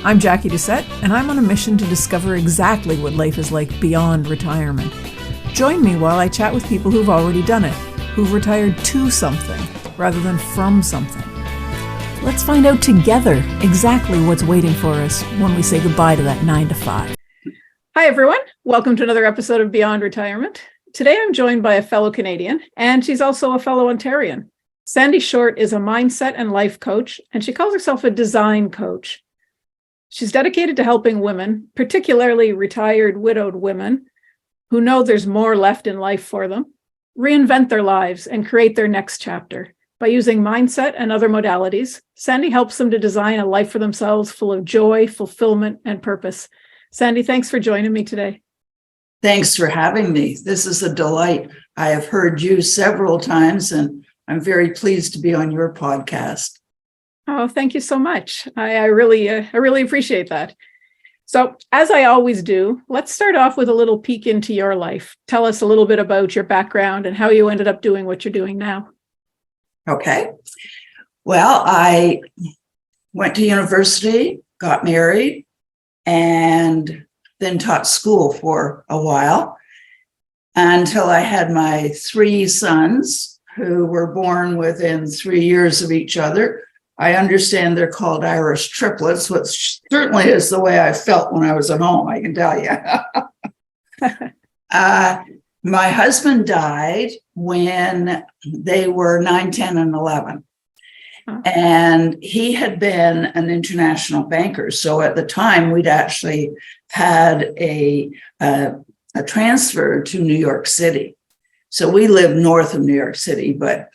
I'm Jackie Doucette, and I'm on a mission to discover exactly what life is like beyond retirement. Join me while I chat with people who've already done it, who've retired to something rather than from something. Let's find out together exactly what's waiting for us when we say goodbye to that 9 to 5. Hi, everyone. Welcome to another episode of Beyond Retirement. Today, I'm joined by a fellow Canadian, and she's also a fellow Ontarian. Sandi Shortt is a mindset and life coach, and she calls herself a design coach. She's dedicated to helping women, particularly retired widowed women, who know there's more left in life for them, reinvent their lives and create their next chapter. By using mindset and other modalities, Sandi helps them to design a life for themselves full of joy, fulfillment, and purpose. Sandi, thanks for joining me today. Thanks for having me. This is a delight. I have heard you several times, and I'm very pleased to be on your podcast. Oh, thank you so much. I really appreciate that. So, as I always do, let's start off with a little peek into your life. Tell us a little bit about your background and how you ended up doing what you're doing now. Okay. Well, I went to university, got married, and then taught school for a while until I had my 3 sons who were born within 3 years of each other. I understand they're called Irish triplets, which certainly is the way I felt when I was at home, I can tell you. My husband died when they were 9, 10, and 11. And he had been an international banker. So at the time, we'd actually had a transfer to New York City. So we lived north of New York City, but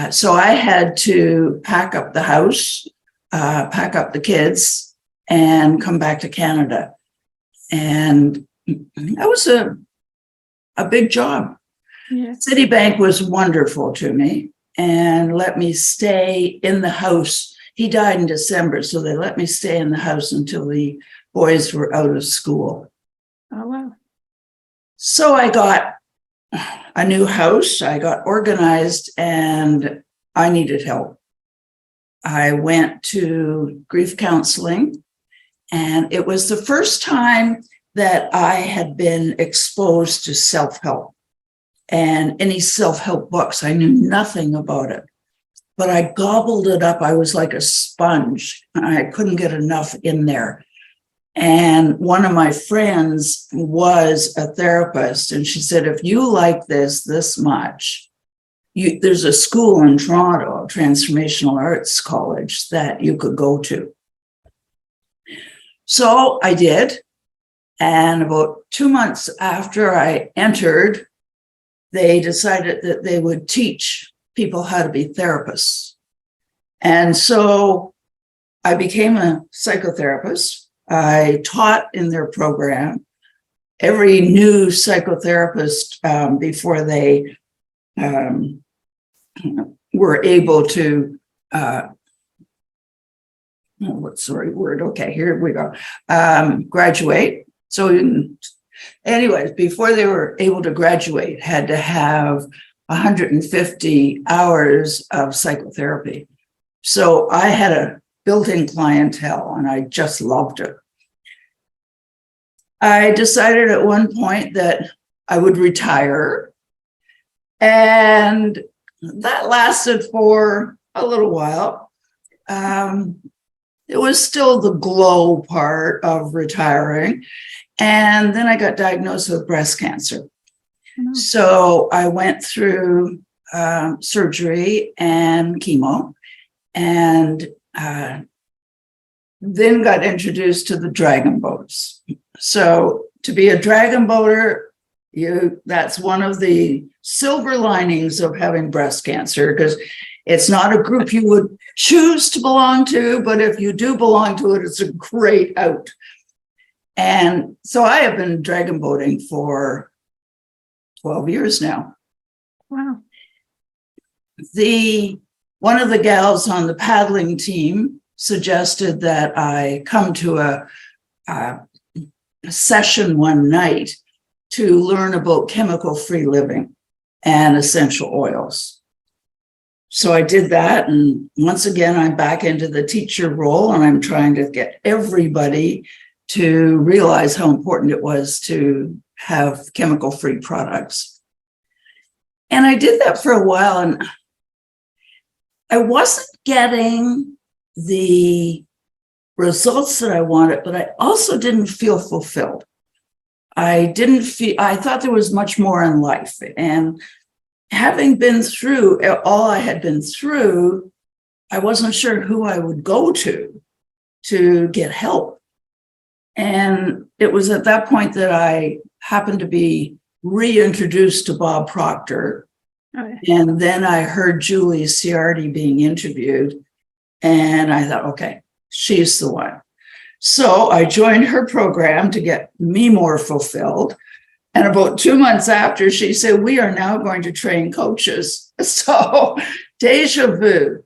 so I had to pack up the house, pack up the kids, and come back to Canada. And that was a big job. Yeah. Citibank was wonderful to me and let me stay in the house. He died in December, so they let me stay in the house until the boys were out of school. Oh, wow. So I got a new house, I got organized, and I needed help. I went to grief counseling, and it was the first time that I had been exposed to self-help and any self-help books. I knew nothing about it, but I gobbled it up. I was like a sponge. I couldn't get enough in there. And one of my friends was a therapist, and she said, if you like this much, there's a school in Toronto, Transformational Arts College, that you could go to. So I did. And about 2 months after I entered, they decided that they would teach people how to be therapists. And so I became a psychotherapist. I taught in their program. Every new psychotherapist, before they were able to, here we go, graduate. So anyways, before they were able to graduate, had to have 150 hours of psychotherapy. So I had a built-in clientele, and I just loved it. I decided at one point that I would retire, and that lasted for a little while. It was still the glow part of retiring, and then I got diagnosed with breast cancer. Mm-hmm. So I went through surgery and chemo, and then got introduced to the dragon boats. So to be a dragon boater, that's one of the silver linings of having breast cancer, because it's not a group you would choose to belong to, but if you do belong to it, it's a great out. And so I have been dragon boating for 12 years now. Wow. One of the gals on the paddling team suggested that I come to a session one night to learn about chemical-free living and essential oils. So I did that. And once again, I'm back into the teacher role, and I'm trying to get everybody to realize how important it was to have chemical-free products. And I did that for a while, and I wasn't getting the results that I wanted, but I also didn't feel fulfilled. I thought there was much more in life. And having been through all I had been through, I wasn't sure who I would go to get help. And it was at that point that I happened to be reintroduced to Bob Proctor. Oh, yeah. And then I heard Julie Ciardi being interviewed, and I thought, okay, she's the one. So I joined her program to get me more fulfilled. And about 2 months after, she said, we are now going to train coaches. So deja vu.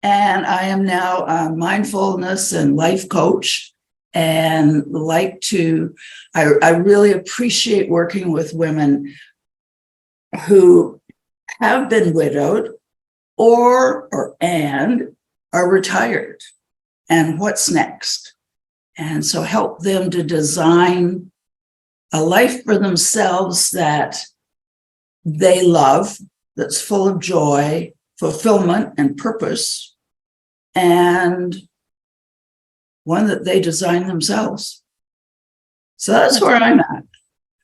And I am now a mindfulness and life coach, and I really appreciate working with women who have been widowed or are retired, and what's next. And so help them to design a life for themselves that they love, that's full of joy, fulfillment, and purpose, and one that they design themselves. So that's where I'm at.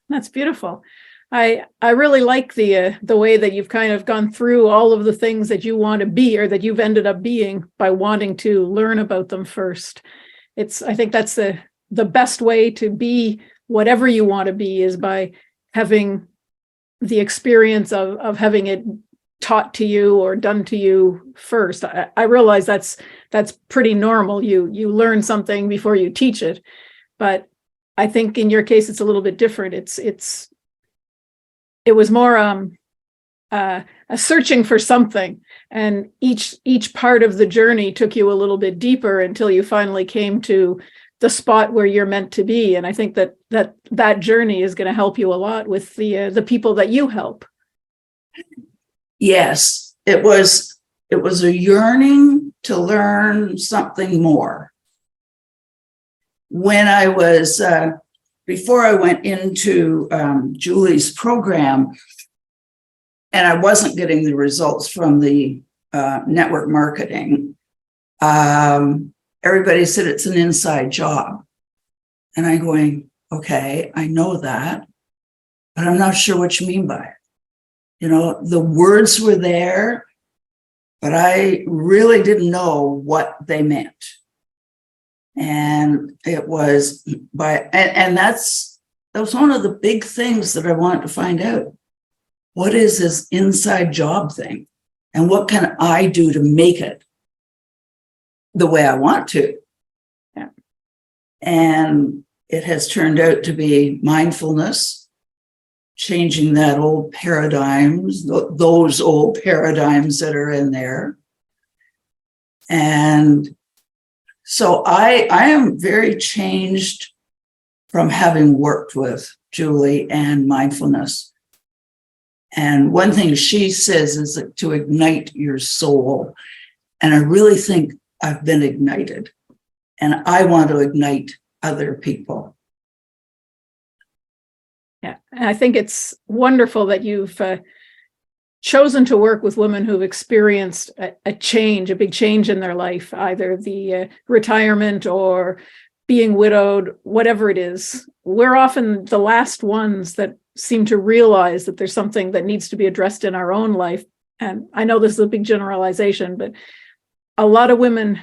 That's beautiful. I really like the way that you've kind of gone through all of the things that you want to be, or that you've ended up being, by wanting to learn about them first. I think that's the best way to be whatever you want to be, is by having the experience of having it taught to you or done to you first. I realize that's pretty normal. You learn something before you teach it, but I think in your case it's a little bit different. It was more a searching for something, and each part of the journey took you a little bit deeper until you finally came to the spot where you're meant to be. And I think that journey is going to help you a lot with the people that you help. Yes, it was a yearning to learn something more. When I was before I went into Julie's program, and I wasn't getting the results from the network marketing, everybody said it's an inside job. And I'm going, okay, I know that, but I'm not sure what you mean by it. You know, the words were there, but I really didn't know what they meant. And it was that was one of the big things that I wanted to find out. What is this inside job thing? And what can I do to make it the way I want to? Yeah. And it has turned out to be mindfulness, changing that old paradigms, those old paradigms that are in there. And so I am very changed from having worked with Julie and mindfulness. And one thing she says is that to ignite your soul. And I really think I've been ignited, and I want to ignite other people. Yeah, and I think it's wonderful that you've chosen to work with women who've experienced a big change in their life, either the retirement or being widowed, whatever it is. We're often the last ones that seem to realize that there's something that needs to be addressed in our own life. And I know this is a big generalization, but a lot of women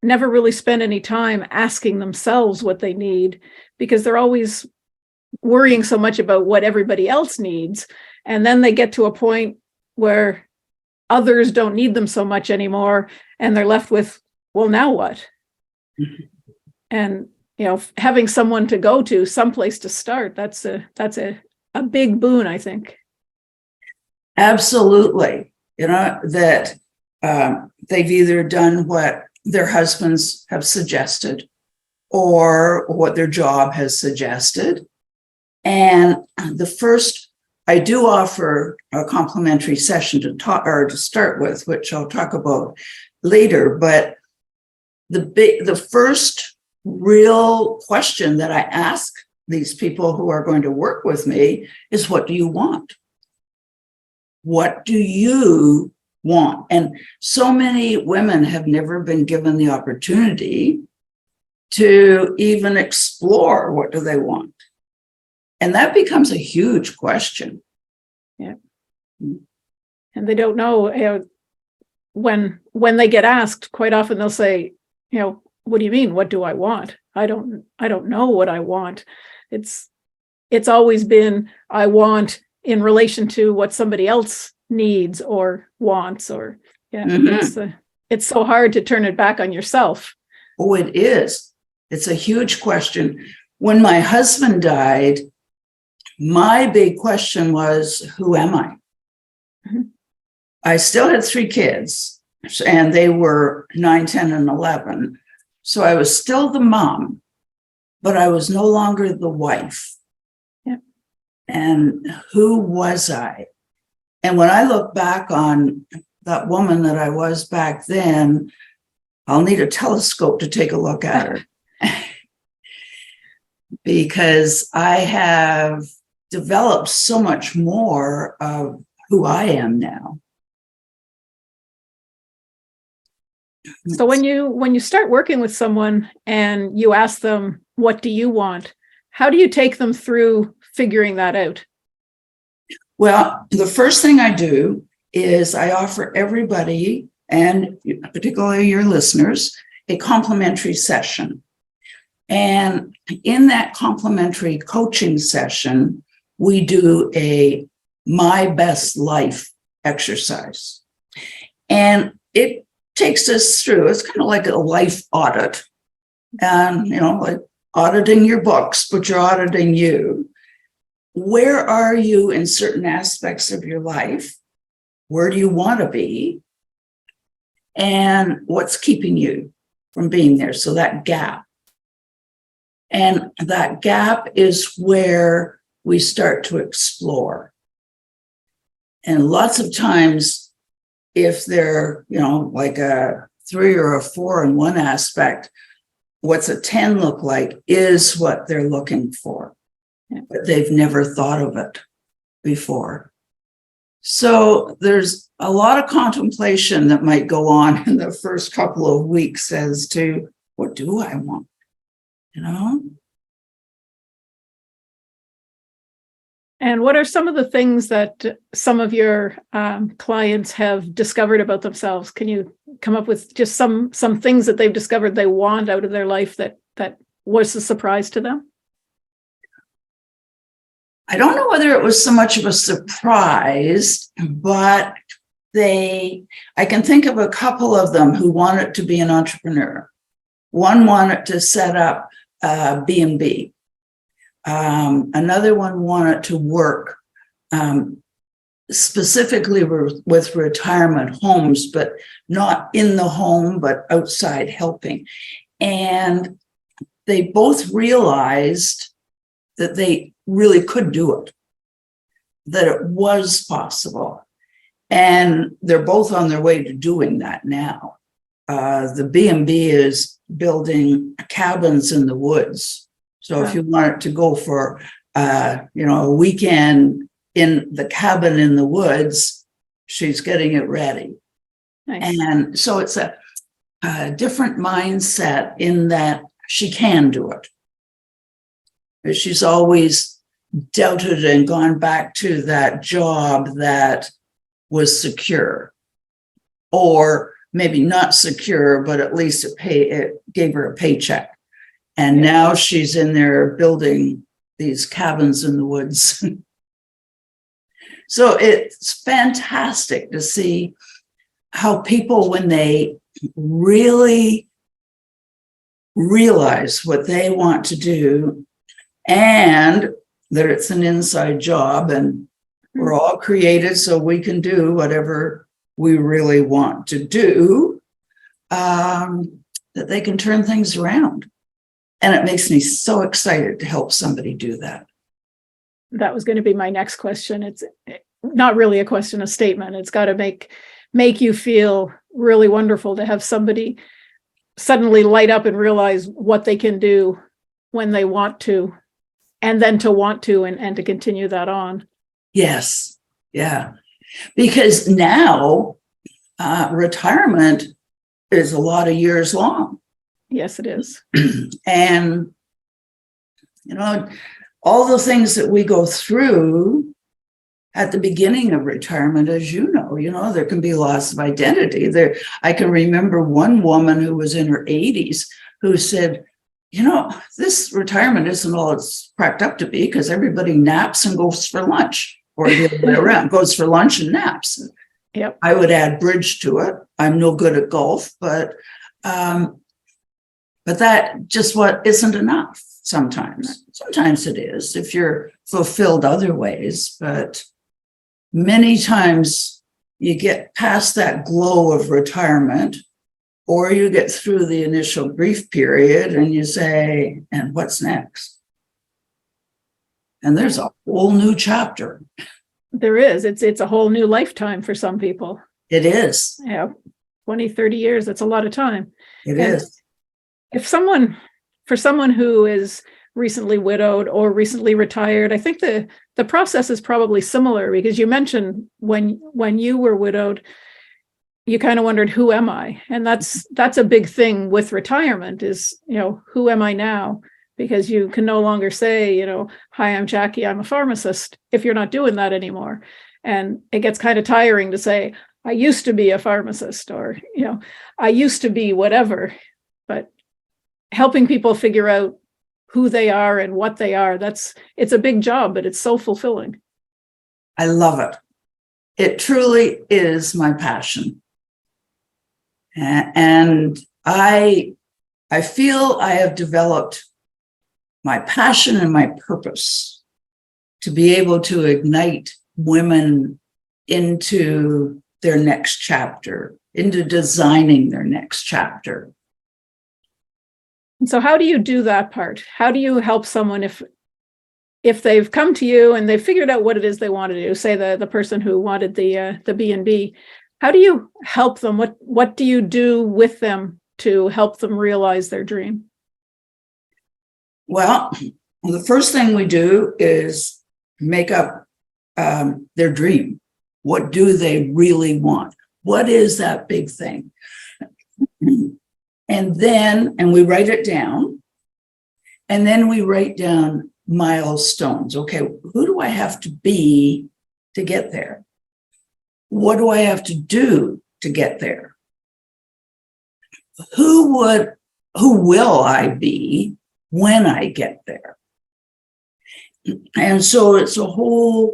never really spend any time asking themselves what they need, because they're always worrying so much about what everybody else needs. And then they get to a point where others don't need them so much anymore, and they're left with, well, now what? Mm-hmm. And, having someone to go to, someplace to start, that's a big boon, I think. Absolutely. That they've either done what their husbands have suggested or what their job has suggested. And I do offer a complimentary session to talk or to start with, which I'll talk about later. But the first real question that I ask these people who are going to work with me is, what do you want? What do you want? And so many women have never been given the opportunity to even explore what do they want. And that becomes a huge question. Yeah. And they don't know, when they get asked, quite often they'll say, what do you mean? What do I want? I don't know what I want. It's always been, I want in relation to what somebody else needs or wants, or it's so hard to turn it back on yourself. Oh, it is. It's a huge question. When my husband died, my big question was, who am I? Mm-hmm. I still had 3 kids, and they were 9, 10, and 11. So I was still the mom, but I was no longer the wife. Yeah. And who was I? And when I look back on that woman that I was back then, I'll need a telescope to take a look at her. Because I have developed so much more of who I am now. So when you start working with someone and you ask them, what do you want? How do you take them through figuring that out? Well, the first thing I do is I offer everybody, and particularly your listeners, a complimentary session. And in that complimentary coaching session, we do a My Best Life exercise. And it takes us through, it's kind of like a life audit. And, like auditing your books, but you're auditing you. Where are you in certain aspects of your life? Where do you want to be? And what's keeping you from being there? So that gap. And that gap is where we start to explore. And lots of times, if they're, like a 3 or a 4 in one aspect, what's a 10 look like is what they're looking for. Yeah. But they've never thought of it before. So there's a lot of contemplation that might go on in the first couple of weeks as to, what do I want? And what are some of the things that some of your clients have discovered about themselves? Can you come up with just some things that they've discovered they want out of their life that was a surprise to them? I don't know whether it was so much of a surprise, but I can think of a couple of them who wanted to be an entrepreneur. One wanted to set up a B&B. Another one wanted to work specifically with retirement homes, but not in the home, but outside helping. And they both realized that they really could do it, that it was possible. And they're both on their way to doing that now. The B&B is building cabins in the woods. So if you wanted to go for, a weekend in the cabin in the woods, she's getting it ready. Nice. And so it's a different mindset in that she can do it. She's always doubted and gone back to that job that was secure, or maybe not secure, but at least it gave her a paycheck. And now she's in there building these cabins in the woods. So it's fantastic to see how people, when they really realize what they want to do and that it's an inside job, and we're all created so we can do whatever we really want to do, that they can turn things around. And it makes me so excited to help somebody do that. that was going to be my next question. It's not really a question, a statement. It's got to make you feel really wonderful to have somebody suddenly light up and realize what they can do when they want to, and then to want to, and to continue that on. Yes. Yeah. Because now retirement is a lot of years long. Yes, it is. And, all the things that we go through at the beginning of retirement, as you know, there can be loss of identity. I can remember one woman who was in her 80s who said, this retirement isn't all it's cracked up to be, because everybody naps and goes for lunch, or the other way around, goes for lunch and naps. Yep. I would add bridge to it. I'm no good at golf, but that just isn't enough sometimes. Sometimes it is if you're fulfilled other ways, but many times you get past that glow of retirement, or you get through the initial grief period and you say, and what's next? And there's a whole new chapter. There is. It's a whole new lifetime for some people. It is. 20, 30 years, that's a lot of time. It is. For someone who is recently widowed or recently retired, I think the process is probably similar, because you mentioned when you were widowed, you kind of wondered, who am I? And that's a big thing with retirement is, who am I now? Because you can no longer say, hi, I'm Jackie, I'm a pharmacist, if you're not doing that anymore. And it gets kind of tiring to say, I used to be a pharmacist, or, I used to be whatever. But helping people figure out who they are and what they are, it's a big job, but it's so fulfilling. I love it. It truly is my passion. And I feel I have developed my passion and my purpose to be able to ignite women into their next chapter, into designing their next chapter. So how do you do that part? How do you help someone if they've come to you and they've figured out what it is they want to do, say the person who wanted the B&B, how do you help them? What do you do with them to help them realize their dream? Well, the first thing we do is make up their dream. What do they really want? What is that big thing? And we write it down, and then we write down milestones. Okay, who do I have to be to get there? What do I have to do to get there? Who will I be when I get there? And so it's more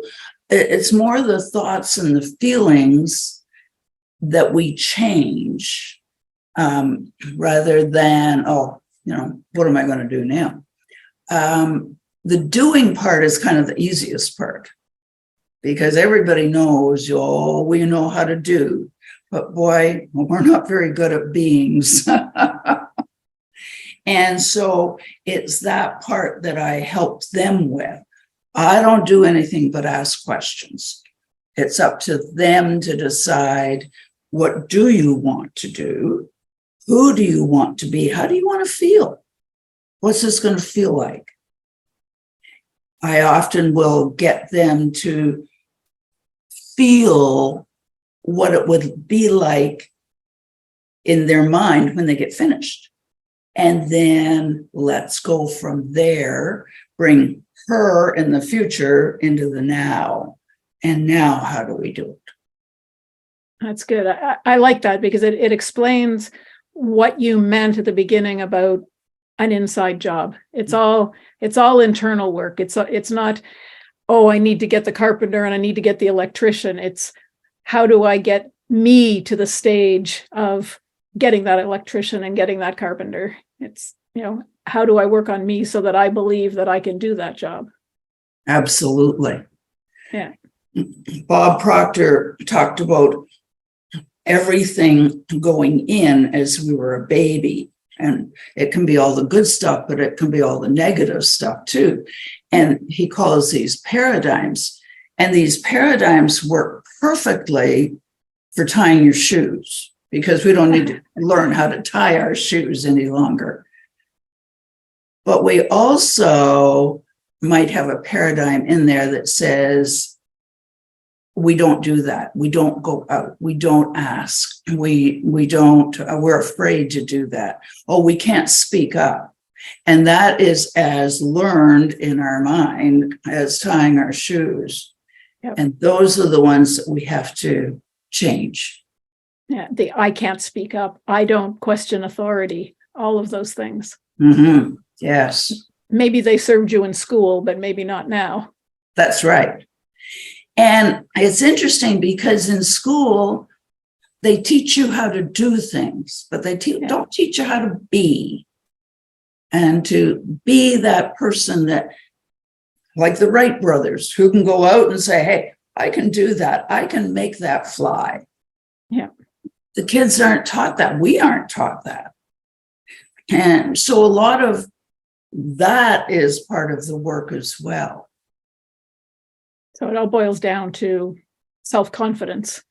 the thoughts and the feelings that we change, rather than, what am I going to do now? The doing part is kind of the easiest part, because everybody knows, we know how to do, but boy, we're not very good at beings. And so it's that part that I help them with. I don't do anything but ask questions. It's up to them to decide, what do you want to do? Who do you want to be? How do you want to feel? What's this going to feel like? I often will get them to feel what it would be like in their mind when they get finished. And then let's go from there, bring her in the future into the now. And now, how do we do it? That's good. I like that, because it explains what you meant at the beginning about an inside job. It's all internal work. It's not, I need to get the carpenter and I need to get the electrician. It's, how do I get me to the stage of getting that electrician and getting that carpenter? It's, how do I work on me so that I believe that I can do that job? Absolutely. Yeah. Bob Proctor talked about everything going in as we were a baby. And it can be all the good stuff, but it can be all the negative stuff too. And he calls these paradigms. And these paradigms work perfectly for tying your shoes, because we don't need to learn how to tie our shoes any longer. But we also might have a paradigm in there that says, we don't do that. We don't go out. We don't ask. We don't, we're afraid to do that. Oh, we can't speak up. And that is as learned in our mind as tying our shoes. Yep. And those are the ones that we have to change. Yeah, the I can't speak up, I don't question authority, all of those things. Mm-hmm. Yes. Maybe they served you in school, but maybe not now. That's right. And it's interesting because in school, they teach you how to do things, but they don't teach you how to be. And to be that person that, like the Wright brothers, who can go out and say, hey, I can do that. I can make that fly. Yeah. The kids aren't taught that. We aren't taught that. And so a lot of that is part of the work as well. So it all boils down to self-confidence.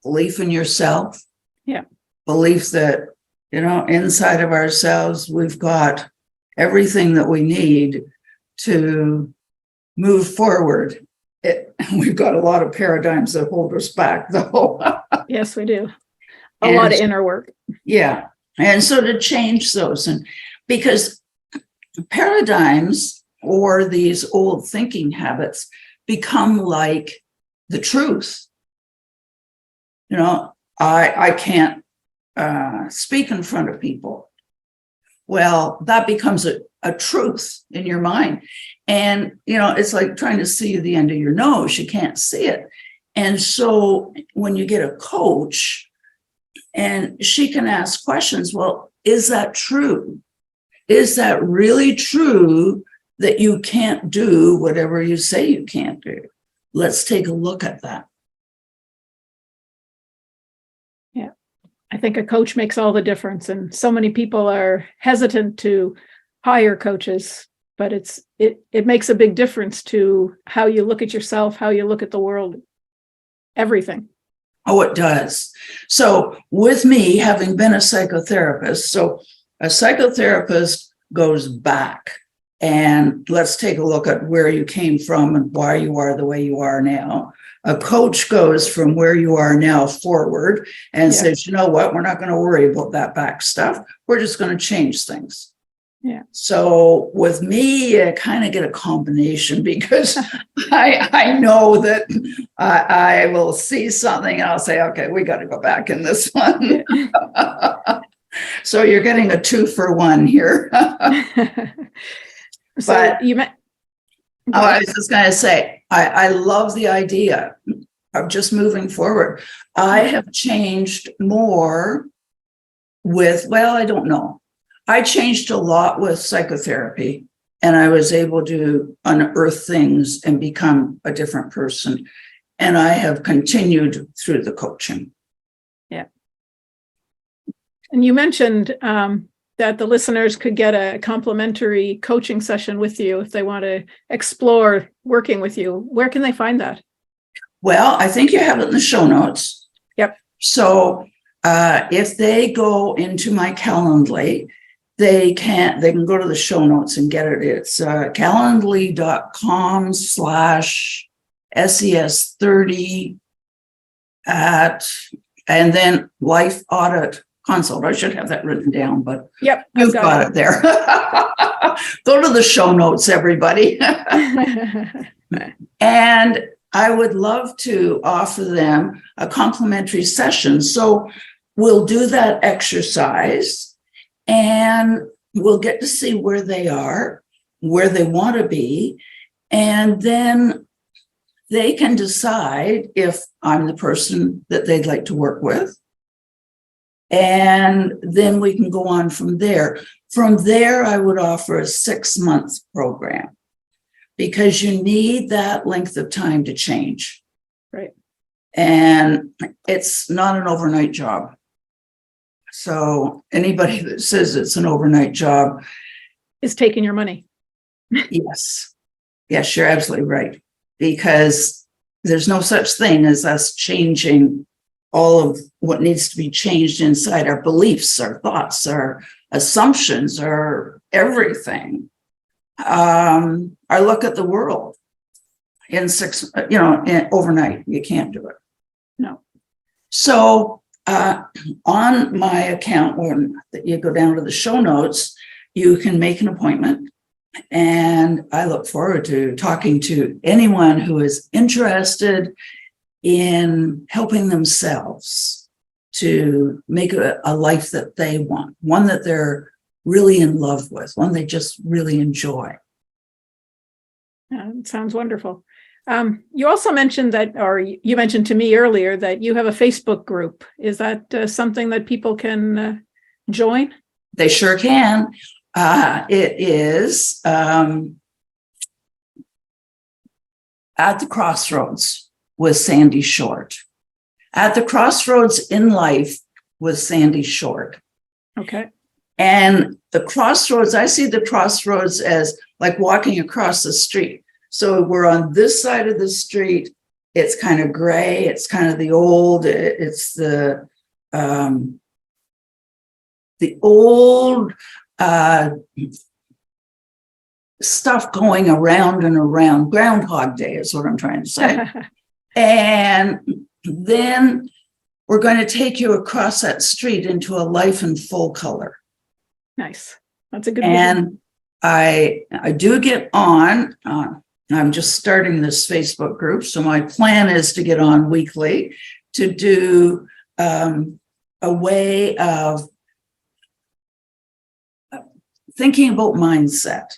Belief in yourself. Yeah. Belief that, inside of ourselves, we've got everything that we need to move forward. We've got a lot of paradigms that hold us back, though. Yes, we do. A lot of inner work. Yeah. And so to change those, and because paradigms or these old thinking habits become like the truth. I can't speak in front of people. Well, that becomes a truth in your mind. And, it's like trying to see the end of your nose. You can't see it. And so when you get a coach and she can ask questions, well, is that true? Is that really true that you can't do whatever you say you can't do? Let's take a look at that. Yeah. I think a coach makes all the difference. And so many people are hesitant to hire coaches, but it makes a big difference to how you look at yourself, how you look at the world, everything. Oh, it does. So with me having been a psychotherapist, so a psychotherapist goes back, and let's take a look at where you came from and why you are the way you are now. A coach goes from where you are now forward and says, you know what, we're not going to worry about that back stuff. We're just going to change things. Yeah. So with me, I kind of get a combination, because I know that I will see something and I'll say, okay, we got to go back in this one. So you're getting a 2-for-1 here. So but you met. I was just going to say, I love the idea of just moving forward. I have changed more with, I don't know. I changed a lot with psychotherapy, and I was able to unearth things and become a different person. And I have continued through the coaching. Yeah. And you mentioned that the listeners could get a complimentary coaching session with you if they want to explore working with you. Where can they find that? Well, I think you have it in the show notes. Yep. So if they go into my Calendly, they can go to the show notes and get it. It's calendly.com/SES30 and then life audit consult. I should have that written down, but yep, you've got it there. Go to the show notes, everybody. And I would love to offer them a complimentary session. So we'll do that exercise, and we'll get to see where they are, where they want to be, and then they can decide if I'm the person that they'd like to work with. And then we can go on from there. From there, I would offer a 6-month program, because you need that length of time to change. Right. And it's not an overnight job. So anybody that says it's an overnight job is taking your money. Yes. Yes, you're absolutely right. Because there's no such thing as us changing all of what needs to be changed inside our beliefs, our thoughts, our assumptions, our everything. Our look at the world in overnight. You can't do it. No. So on my account, when you go down to the show notes, you can make an appointment. And I look forward to talking to anyone who is interested in helping themselves to make a life that they want, one that they're really in love with, one they just really enjoy. It sounds wonderful. You also mentioned that, or you mentioned to me earlier that you have a Facebook group. Is that something that people can join? They sure can. It is At the Crossroads with Sandi Shortt. At the Crossroads in Life with Sandi Shortt. Okay. And the crossroads, I see the crossroads as like walking across the street. So we're on this side of the street. It's kind of gray. It's kind of the old. It's the old stuff going around and around. Groundhog Day is what I'm trying to say. And then we're going to take you across that street into a life in full color. Nice. That's a good And vision. I do get on. I'm just starting this Facebook group. So my plan is to get on weekly to do a way of thinking about mindset,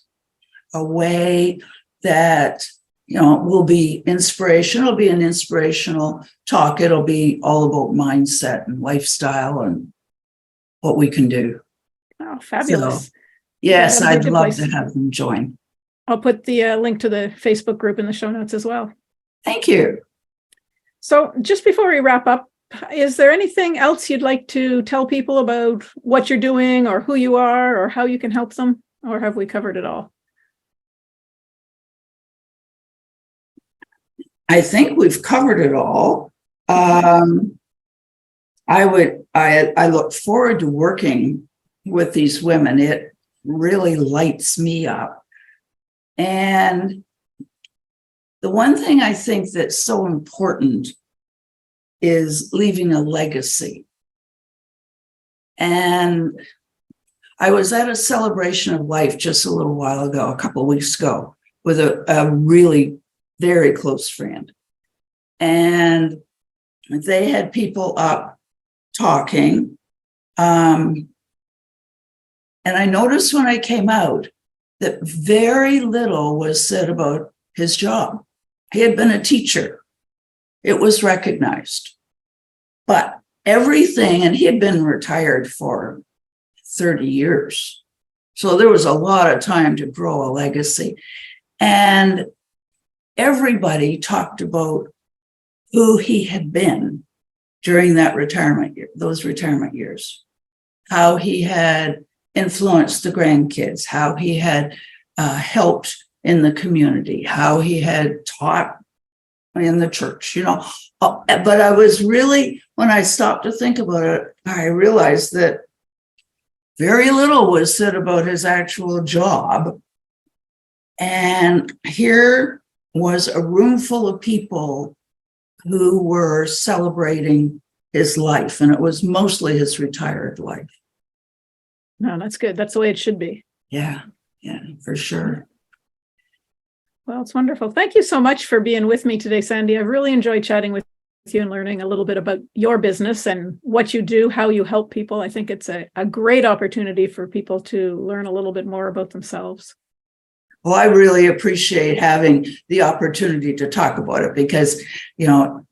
a way that, will be inspirational. It'll be an inspirational talk. It'll be all about mindset and lifestyle and what we can do. Oh, fabulous. So, yes, Yeah, I'd love place. to have them join. I'll put the link to the Facebook group in the show notes as well. Thank you. So just before we wrap up, is there anything else you'd like to tell people about what you're doing or who you are or how you can help them? Or have we covered it all? I think we've covered it all. I look forward to working with these women. It really lights me up. And the one thing I think that's so important is leaving a legacy. And I was at a celebration of life just a little while ago, a couple of weeks ago, with a really very close friend. And they had people up talking. And I noticed when I came out that very little was said about his job. He had been a teacher. It was recognized. But everything, and he had been retired for 30 years. So there was a lot of time to grow a legacy. And everybody talked about who he had been during that retirement year, those retirement years, how he had influenced the grandkids, how he had helped in the community, how he had taught in the church, But I was really, when I stopped to think about it, I realized that very little was said about his actual job. And here was a room full of people who were celebrating his life, and it was mostly his retired life. No, that's good. That's the way it should be. Yeah, for sure. Well, it's wonderful. Thank you so much for being with me today, Sandi. I've really enjoyed chatting with you and learning a little bit about your business and what you do, how you help people. I think it's a great opportunity for people to learn a little bit more about themselves. Well, I really appreciate having the opportunity to talk about it because,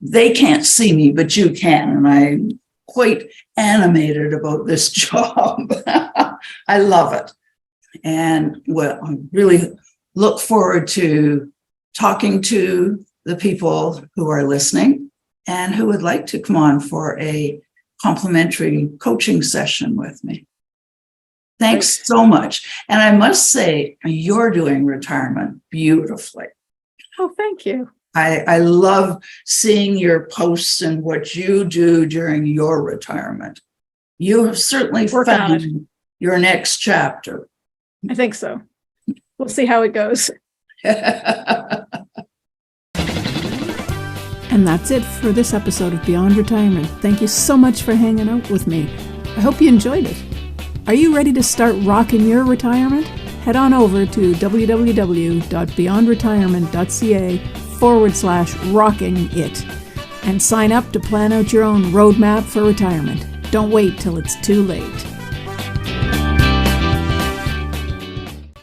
they can't see me, but you can. And I'm quite animated about this job. I love it. And I really look forward to talking to the people who are listening and who would like to come on for a complimentary coaching session with me. Thanks so much. And I must say, you're doing retirement beautifully. Oh, thank you. I love seeing your posts and what you do during your retirement. You have certainly Working on it. found your next chapter. I think so. We'll see how it goes. And that's it for this episode of Beyond Retirement. Thank you so much for hanging out with me. I hope you enjoyed it. Are you ready to start rocking your retirement? Head on over to www.beyondretirement.ca/rocking it and sign up to plan out your own roadmap for retirement. Don't wait till it's too late.